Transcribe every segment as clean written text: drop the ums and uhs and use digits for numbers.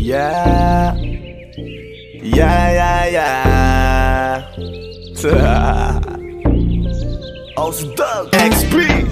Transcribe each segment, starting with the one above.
Yeah. Yeah, yeah, yeah. Ausdog XP.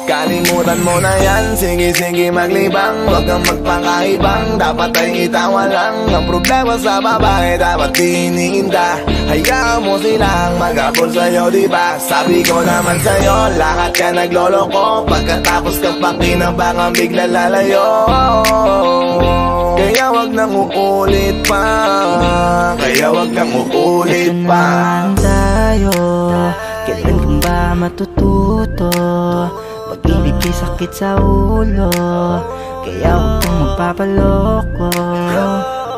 Kalimutan mo na yan, sige maglibang. Huwag kang magpakaibang, dapat ay itawa lang. Ang problema sa babae, dapat tiniinda. Hayaan mo silang mag-abol sa'yo, diba? Sabi ko naman sa'yo, lahat ka nagloloko. Pagkatapos kang pakinabangan, bigla lalayo. Kaya wag nang uulit pa, kaya wag nang uulit pa. Tayo, kailan kang ba matututo? Pag-ibig ay sakit sa ulo, kaya huwag kang magpapaloko.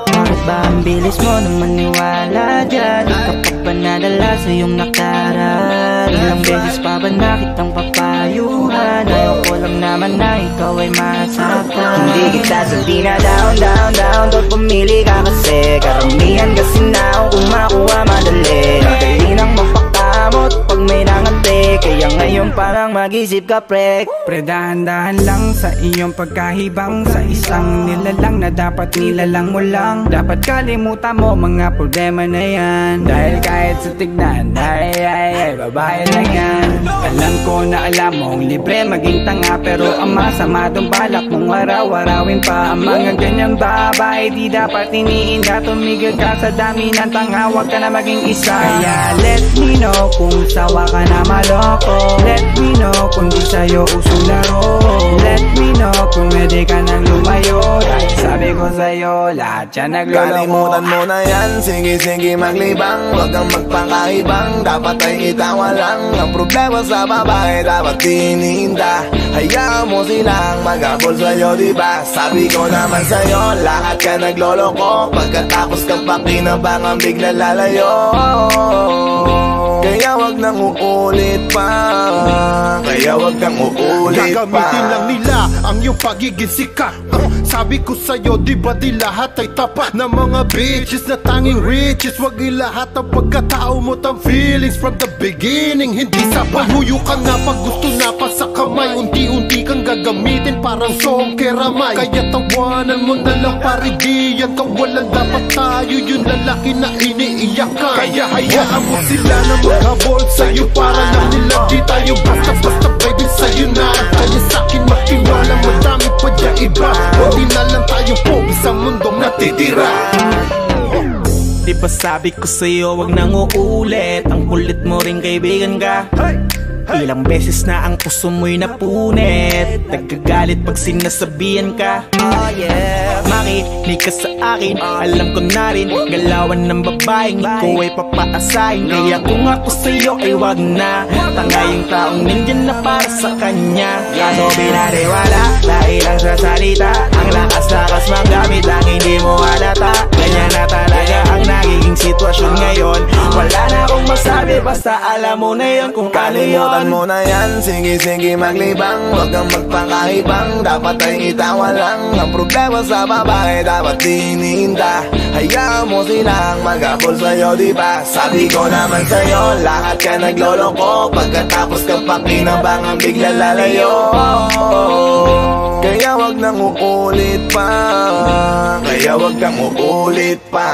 Bakit ba ang bilis mo na maniwala dyan? Di ka pa ba nadala sa iyong nakaraan? Ilang beses pa ba nakitang papayuhan? Ayaw ko lang naman na ikaw ay masaktan. Hindi kita sabi na down Doon pumili ka kasi karamihan kasi na kung makuha madali. Madali nang mapakamot pag may nangante, kaya ngayon parang mag-isip ka pre. Pre, dahan-dahan lang sa iyong pagkahibang. Sa isang nilalang na dapat nilalang mo lang. Dapat kalimutan mo mga problema na yan. Dahil kahit sa tignan, ay, babae lang yan. Alam ko na alam mong libre maging tanga, pero ang masama dong balak mong araw-arawin pa. Ang mga ganyang babae di dapat iniinda. Tumigil ka sa dami ng tanga, huwag ka na maging isa. Kaya let me know kung sawa ka na maloko. Let me know kung di sa'yo usong laro. Let me know kung pwede ka nang lumayo. Dahil sabi ko sa'yo, lahat yan nagloloko. Kalimutan mo na yan, sige maglibang. Huwag kang magpakaibang, dapat ay itawa lang. Ang problema sa babae, dapat tiniinda. Hayaan mo silang mag-abol sa'yo, diba? Sabi ko naman sa'yo, lahat ka nagloloko. Pagkatapos kang pakinabangan, bigla lalayo. Kaya wag nang uulit pa, kaya wag nang uulit pa. Gagamitin lang nila ang iyong pagiging sikat. Sabi ko sa'yo, di ba di lahat ay tapat na mga bitches na tanging riches? Wag ilahat ang pagkatao mo tang feelings from the beginning. Hindi sapat, huyo ka na pag gusto na pa sa kamay. Unti-unti kang gagamitin parang song keramay. Kaya tawanan mo na lang paridiyan. Kawalan dapat tayo yung lalaki na iniiyakan. Kaya hayaan mo sila na maghabol sa'yo, para lang nila di tayo basta-basta baby sa'yo na. Kaya sa'kin makiwala, madami pa dyan iba. Hindi na lang tayo pogi sa mundong natitira. Di ba sabi ko sa'yo, wag nang uulit. Ang kulit mo rin kaibigan ka. Ilang beses na ang puso mo'y napunit. Nagkagalit pag sinasabihan ka. Makinig ka sa akin, alam ko na rin galawan ng babaeng ikaw ay papaasahin. Kaya kung ako sa'yo ay wag na. Tanga yung taong nandyan na para sa kanya. Kaso binariwala dahil lang sa salita. Ang lakas-lakas magamit lang hindi mo halata. Ganyan na talaga ang nagiging sitwasyon ngayon. Wala na akong masabi, basta alam mo na yun kung ano yun. Kalimutan mo na yan, sige maglibang. Huwag kang magpakaibang, dapat ay itawa lang. Ang problema sa babae, dapat tiniinda. Hayaan mo silang mag-abol sa'yo, diba? Sabi ko naman sa'yo, lahat ka nagloloko. Pagkatapos kang pakinabangan, bigla lalayo. Kaya wag nang uulit pa, kaya wag nang uulit pa.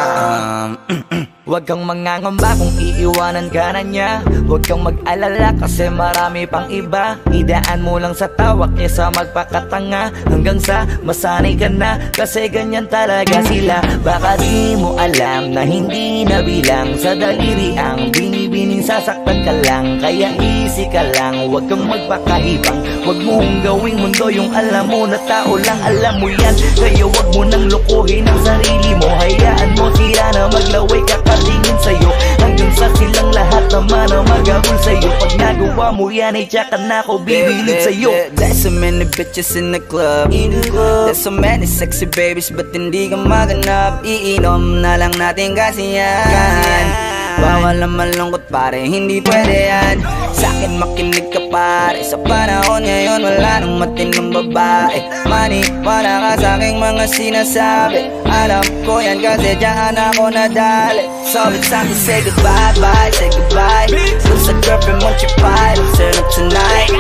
Huwag kang mangangamba kung iiwanan ka na niya. Huwag kang mag-alala kasi marami pang iba. Idaan mo lang sa tawak niya sa magpakatanga, hanggang sa masanay ka na, kasi ganyan talaga sila. Baka di mo alam na hindi na bilang sa daliri ang binibining sasaktan ka lang. Kaya easy ka lang, huwag kang magpakaibang. Huwag mong gawing mundo yung alam mo na tao lang alam mo yan. Kaya huwag mo nang lokohin ang sarili mo. Hayaan mo sila na maglaway kakatingin sa'yo, hanggang sa silang lahat naman ang mag-abol sa'yo. Pag nagawa mo yan ay tsaka na ako bibilid sa'yo. There's so many bitches in the club. There's so many sexy babies, but hindi ka maganap. Iinom na lang natin kasi yan. Bawal ang malungkot pare, hindi pwede yan. Sa'kin makinig ka pa, pare. Sa panahon ngayon wala nang matinong babae. Maniwala ka sa aking mga sinasabi. Alam ko yan kasi diyan ako nadali. So it's time to say goodbye, bye, say goodbye. Lose a girlfriend, won't you fight? Let's turn up tonight.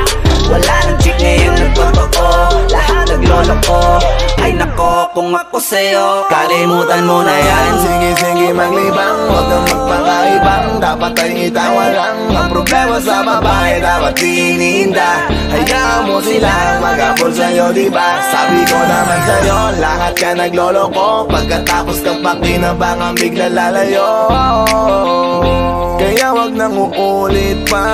Wala nang chick ngayon nagtotoo. Lahat naglolo ko. Ay nako kung ako sa'yo. Kalimutan mo na yan. Sige, sige maglibang. Huwag kang magpakaibang. Dapat ay itawa lang. Ang problema sa babae dapat tininda. Hayaan mo silang mag-abol sa'yo, diba? Sabi ko naman sa'yo, lahat ka nagloloko. Pagkatapos kang pakinabangan bigla lalayo. Kaya wag nang uulit pa.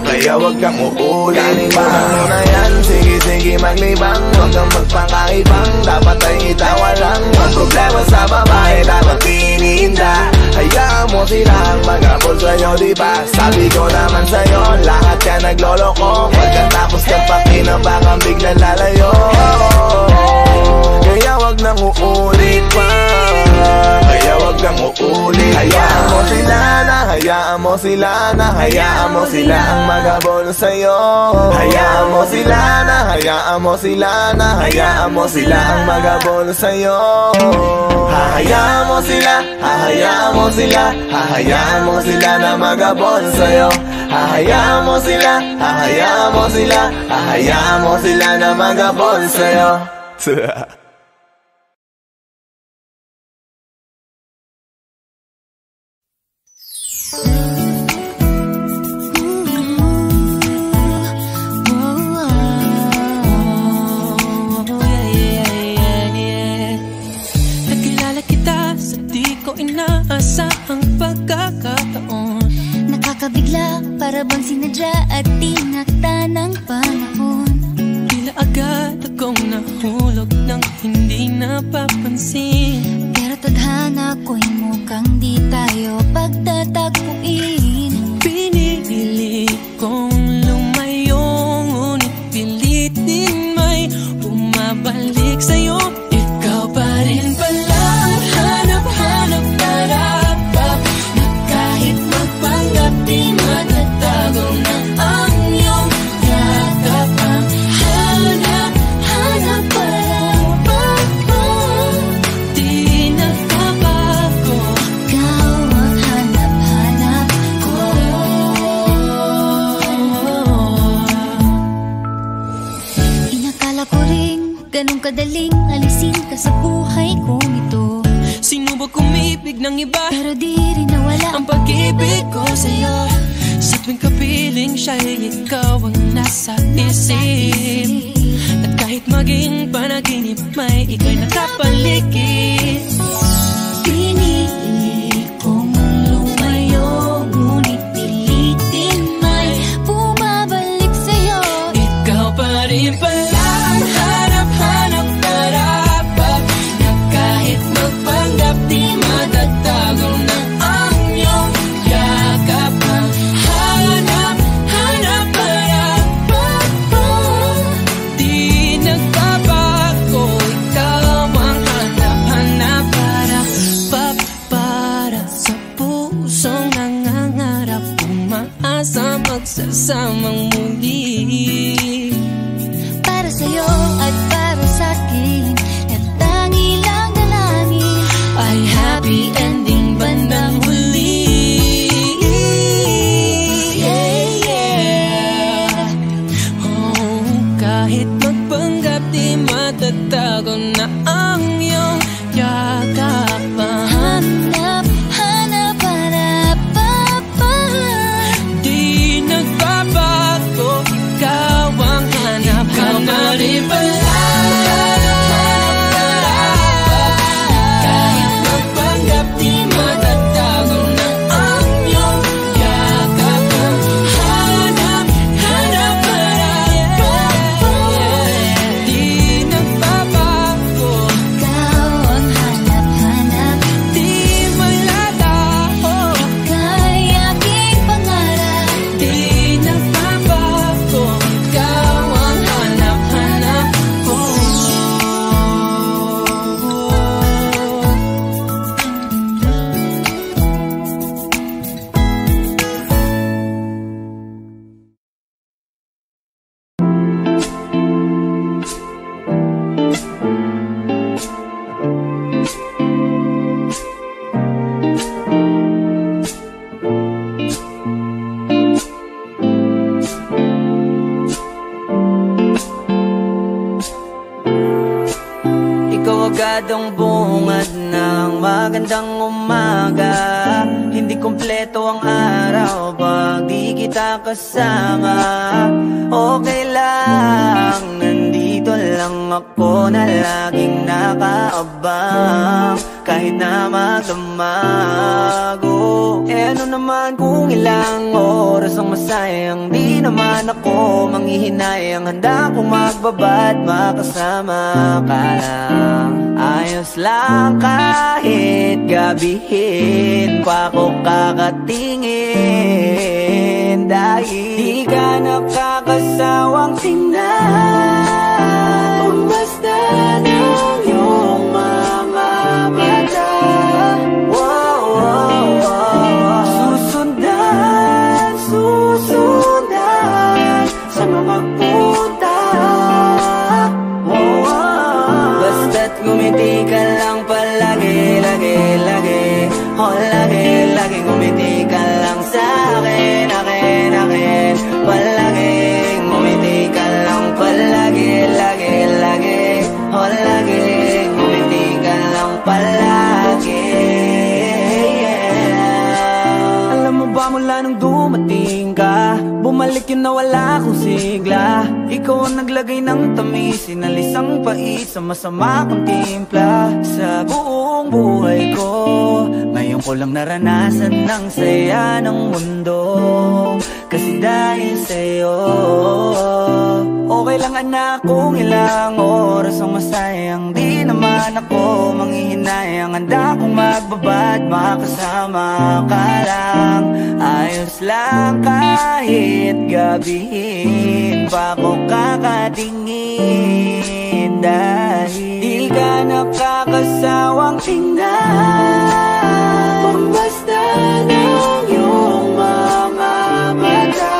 Kaya wag kang uulit pa. Kalimutan mo na yan. Sige, sige maglibang. Huwag kang magpakaibang. Dapat ay itawa lang. Ang problema sa babae dapat tininda. Hayaan mo silang mag-abol sa'yo, diba? Sabi ko naman sa'yo, lahat ka nagloloko. Pagkatapos kang pakinabangan bigla lalayo. Kaya wag nang uulit pa. Kaya wag kang uulit. Hayaan mo sila na, hayaan mo sila na, hayaan mo sila ang mag-abol sa'yo. Hayaan mo sila na, hayaan mo sila na, hayaan mo sila ang mag-abol sa'yo. Hahayaan mo sila, hahayaan mo sila, hahayaan mo sila na mag-abol sa'yo. Hahayaan mo sila, hahayaan mo sila, hahayaan mo sila na mag-abol sa'yo. Nakilala kita sa di ko inaasahang pagkakataon. Nakakabigla para bang sinadya at tinakta ng panahon. Tila agad akong nahulog nang hindi napapansin. Pero tadhana ko'y mukhang di tayo pagtatagpuin. Pinili kong lumayo, ngunit pilitin may bumabalik sa'yo. Ikaw pa rin pala ang hanap-hanap para na kahit magpanggap di matatago na ang iyong yakap. Ang hanap-hanap para di nagbabago. Ikaw ang hanap-hanap ko. Inakala ko rin ganun kadaling alisin ka sa buhay kong ito. Sinubok umibig ng iba, Pero di rin nawala ang pag-ibig ko sa'yo. Sa tuwing kapiling siya'y ikaw ang nasa isip. At kahit maging panaginip, may ika'y nakapaligid. Pinili kong lumayo, ngunit pilitin may bumabalik sa'yo. Ikaw pa rin pala ang hanap-hanap para na kahit magpanggap di matatago na ang iyong yakap. Ang hanap-hanap para di nagbabago. Ikaw ang hanap-hanap para sa pusong nangangarap, umaasa magsasamang muli. Para sa'yo at para sa'kin, at tangi lang dalangin Ay happy ending bandang huli. Yeah, yeah. Oh, kahit magpanggap di matatago na ang iyong yakap. Hanap, hanap, Di nagbabago, ikaw siguradong bungad ng magandang umaga. Hindi kompleto ang araw pag di kita kasama. Okay lang, nandito lang ako na laging nakaabang. Kahit na magdamag, ano naman kung ilang oras ang masayang. Di naman ako manghihinayang, handa kong magbabad makasama ka lang. Ayos lang kahit gabihin pa ko kakatingin. Dahil di ka nakakasawang tingnan, basta ng iyong mga mata. Susundan saan mo magpunta. Basta't ngumiti ka lang palagi, lagi, lagi. Lagi, lagi ngumiti ka lang sa'kin, akin, akin. Palaging ngumiti ka lang palagi, lagi, lagi. Lagi ngumiti ka lang palagi. Alam mo ba mula nung dumating ka, bumalik yun na wala akong sigla. Ikaw ang naglagay ng tamis, sinalis ang pait sa masama kong timpla. Sa buong buhay ko, ngayon ko lang naranasan ng saya ng mundo. Kasi dahil sa'yo, okay lang anak kung ilang oras ang masayang. Di naman ako manghihinayang, handa kong magbabad makasama ka lang. Ayos lang kahit gabihin pa ko kakatingin. Dahil di ka nakakasawang tingnan, basta ng iyong mga mata.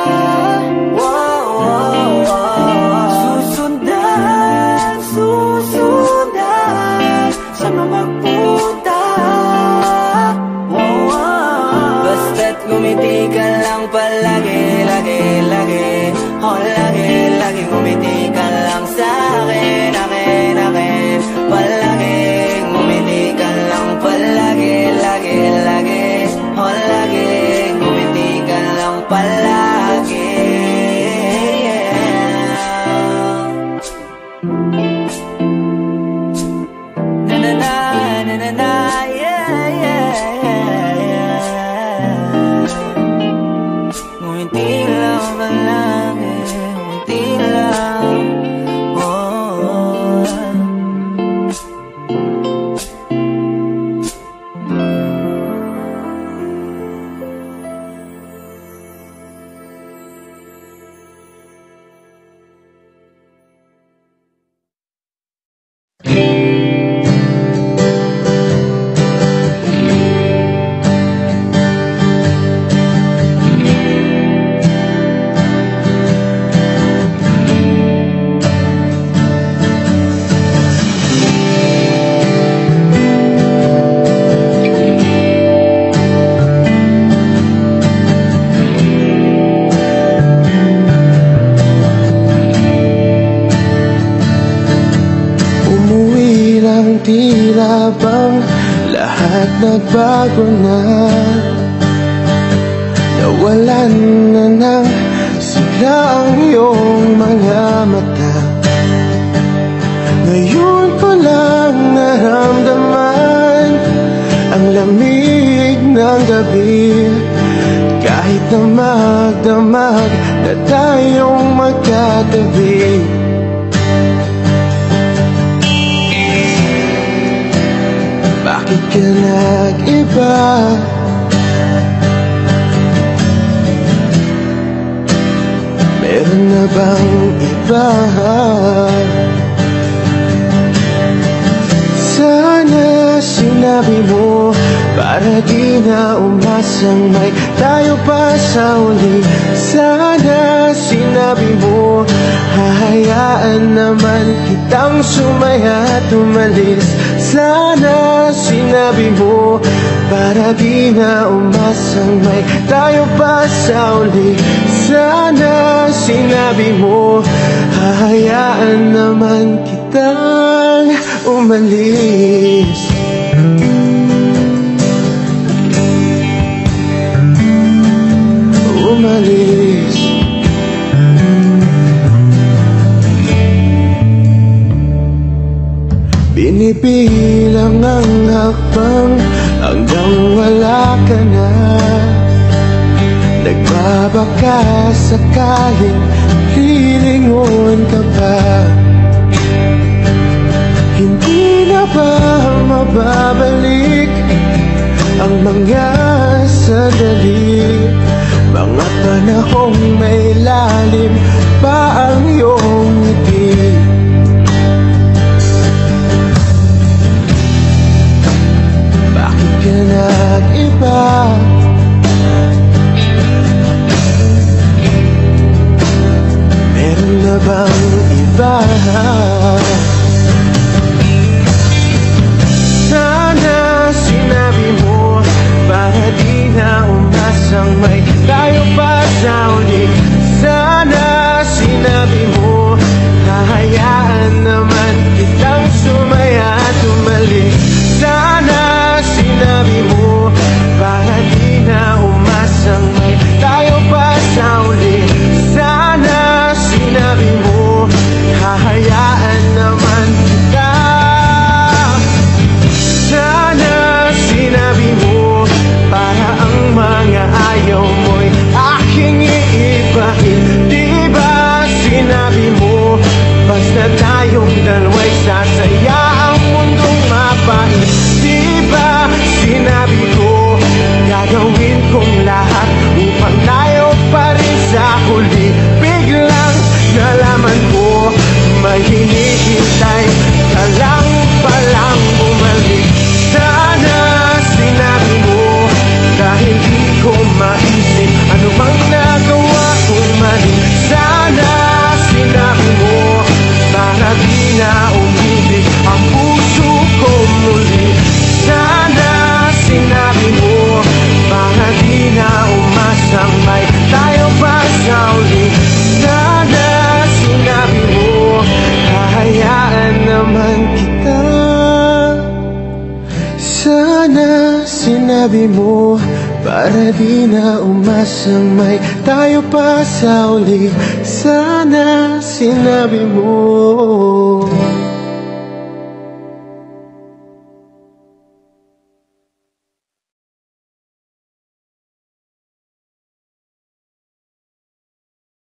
Susundan saan mo magpunta. Basta't ngumiti ka lang palagi, lagi, lagi. Lagi, lagi ngumiti ka lang sa'kin, akin, akin. Palaging ngumiti ka lang palagi, lagi, lagi. Lagi ngumiti ka lang palagi. Tila bang lahat nagbago na, nawalan na ng sigla ang iyong mga mata. Ngayon ko lang naramdaman ang lamig ng gabi. Kahit na magdamag na tayong magkatabi, bakit ka nag-iba? Meron na bang iba? Sana sinabi mo para di na umasang may tayo pa sa uli. Sana sinabi mo hahayaan naman kitang sumaya at umalis. Sana sinabi mo para di na umasang may tayo pa sa uli. Sana sinabi mo hahayaan naman kitang umalis. Umalis. Binibilang ang hakbang hanggang wala ka na. Nagbabaka sakaling lilingon ka pa. Hindi na ba mababalik ang mga sandali, mga panahong may lalim pa ang iyong ngiti? Bakit ka nag-iba? Meron na bang iba? Sana sinabi mo para di na umasang may tayo pa sa uli. Sana sinabi mo hahayaan naman kitang sumaya at umalik. Sana sinabi mo para di na umasang may tayo pa sa uli. Sana sinabi mo hahayaan naman kita. Sana sinabi mo para ang mga ayaw mo'y aking iibahin. Di ba sinabi mo basta tayong dalawa'y sasaya ang mundong mapait? Di ba sinabi ko gagawin kong lahat upang tayo pa rin sa huli? Biglang nalaman ko may hinihintay ka lang palang bumalik. Sana sinabi mo dahil di ko maisip ano bang nagawa kong mali. Sana sinabi mo para di na umibig ang puso ko muli. Sana sinabi mo para di na umasang may tayo pa sa uli. Sana sinabi mo hahayaan naman kita. Sana sinabi mo para di na umasang may tayo pa sa uli. Sana sinabi mo.